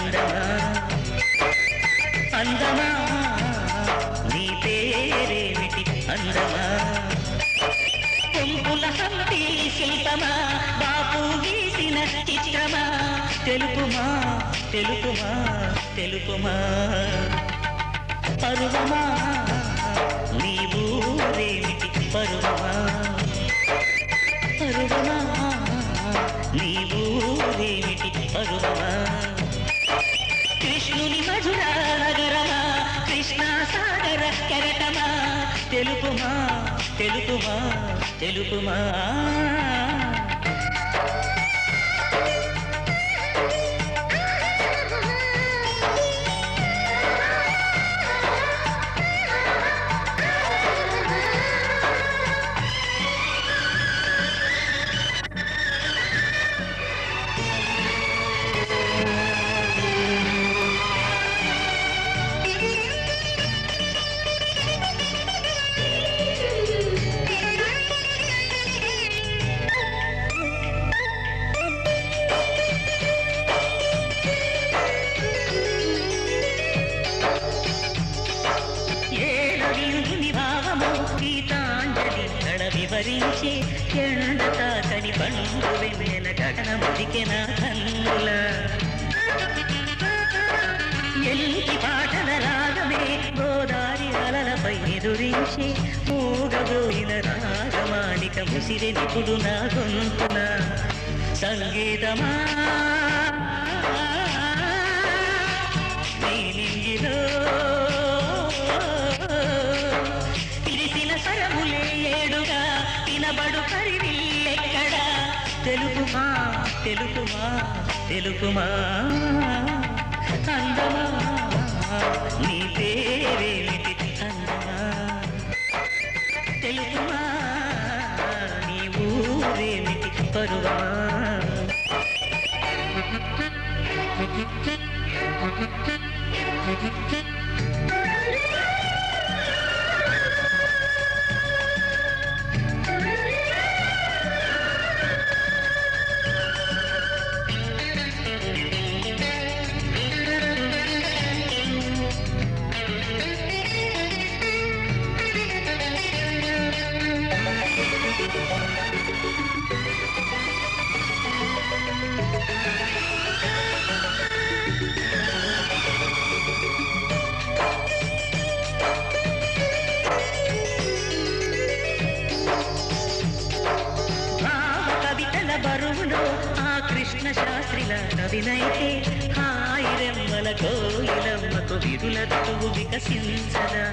అందమా అందమా నీ పేరేమిటి అందమా పొంపుల హంపి శిల్పమా బాపు గీసిన చిత్రమా తెలుపుమా తెలుపుమా తెలుపుమా పరువమా నీ ఊరేమిటి పరువమా పరువమా నీ ఊరేమిటి పరువమా కృష్ణుని మధుర నగరమా కృష్ణా సాగర కెరటమా తెలుపుమా తెలుపుమా తెలుపుమా వివరించి ఎండతాకని పండు వెన్నెల గగనముదికెన కన్నుల ఎల్లి పాటల రాగమే గోదారి అలలపై ఎదురించి మూగబోయిన రాగమానిక ముసిరి నిపుడు నా గొంతున సంగీతమా నీ నింగిలో పిలిసిన స్వరములే ఏడుగా వినబడు కరివిల్లెక్కడా తెలుపుమా తెలుపుమా తెలుపుమా అందమా నీ పేరేమిటి అందమా తెలుపుమా నీ ఊరేమిటి పరువా బరువులో ఆ కృష్ణ శాస్త్రిల కవినైతే హాయిరెమ్మల కోయిలమ్మకు విరులతో వికసించదా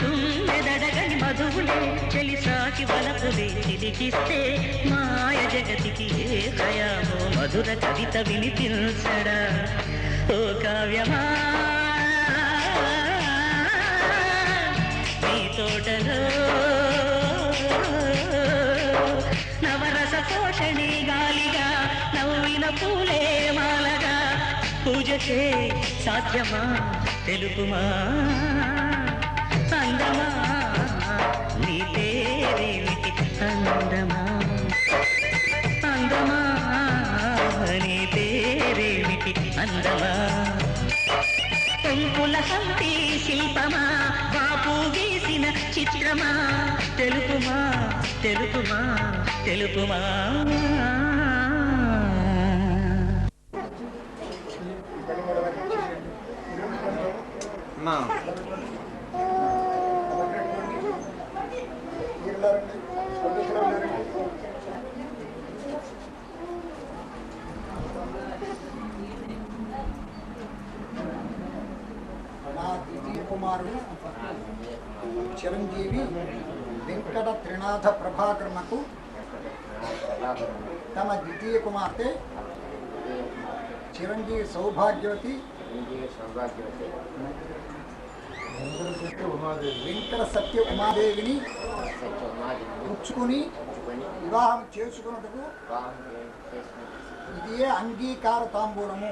తుమ్మెదడగని మధువులే చెలిసాకి వలపులే చిలికిస్తే మాయ జగతికి ఏ భయామో మధుర కవిత వినిపించడా ఓ కావ్యమా నీ తోటలో నవరస పోషణి గాలిగా నవ్విన పూలే మాలగా పూజకే సాధ్యమా తెలుపుమా అందమా నీ పేరేమిటి అందమా అందమా నీ పేరేమిటి అందమా పొంపుల హంపి శిల్పమా బాపు గీసిన చిత్రమా తెలుపుమా తెలుపుమా తెలుపుమా కుమారుడు చిరంజీవి వెంకట త్రినాథ ప్రభాకర్మకు తమ ద్వితీయ కుమార్తె చిరంజీవి సౌభాగ్యవతి వెంకట సత్య ఉమాదేవిని పుచ్చుకుని వివాహం చేసుకున్నట్టుకు ఇదే అంగీకార తాంబూలము.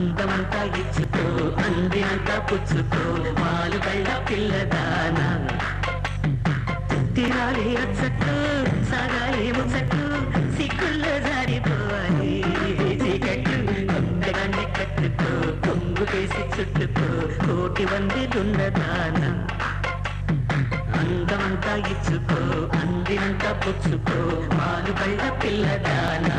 అందమంతా ఇచ్చుకో అందినంతా పుచ్చుకో మాలు కళ్ళ పిల్లదానా తిరాలి అచ్చట్టు సాగాలి ముచ్చట్టు సిక్కుల్లో జారిపోవాలి చీకట్లు కొండగాన్ని కట్టుకో కొంగు కేసి చుట్టుకో కోటి వందిలున్నదానా అందమంతా ఇచ్చుకో అందినంతా పుచ్చుకో మాలు కళ్ళ పిల్లదానా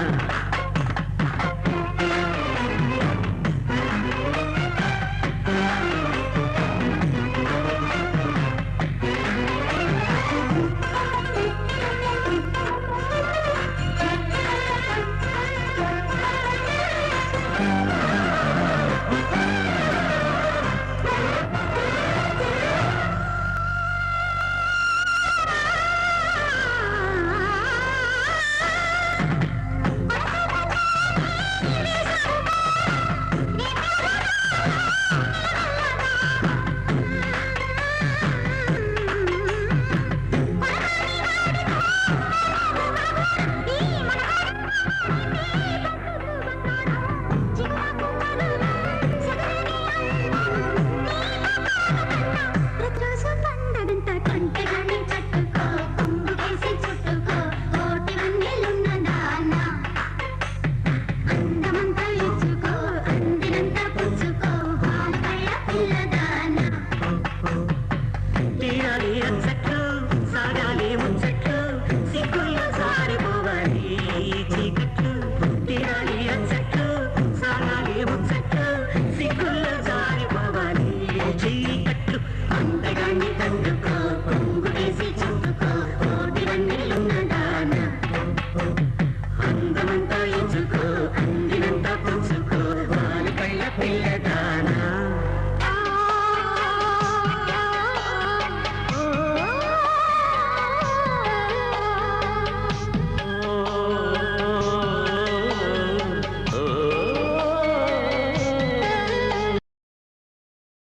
అందమంతా ఇచ్చుకో అందినంతా పుచ్చుకో వారి కళ్ళ పిల్ల